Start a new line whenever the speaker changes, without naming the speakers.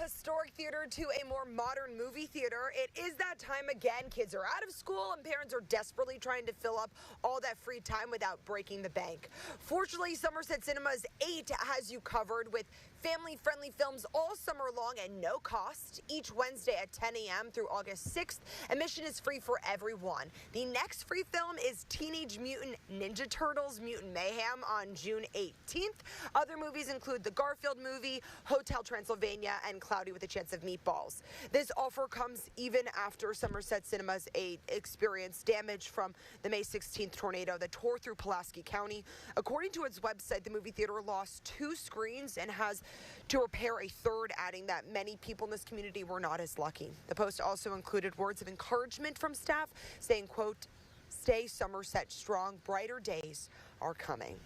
historic theater to a more modern movie theater. It is that time again. Kids are out of school and parents are desperately trying to fill up all that free time without breaking the bank. Fortunately, Somerset Cinemas 8 has you covered with family-friendly films all summer long at no cost. Each Wednesday at 10 a.m. through August 6th, admission is free for everyone. The next free film is Teenage Mutant Ninja Turtles Mutant Mayhem on June 18th. Other movies include the Garfield movie, Hotel Transylvania, and Cloudy with a Chance of Meatballs. This offer comes even after Somerset Cinemas 8 experienced damage from the May 16th tornado that tore through Pulaski County. According to its website, the movie theater lost 2 screens and has to repair a third, adding that many people in this community were not as lucky. The post also included words of encouragement from staff saying, quote, "Stay Somerset strong, brighter days are coming."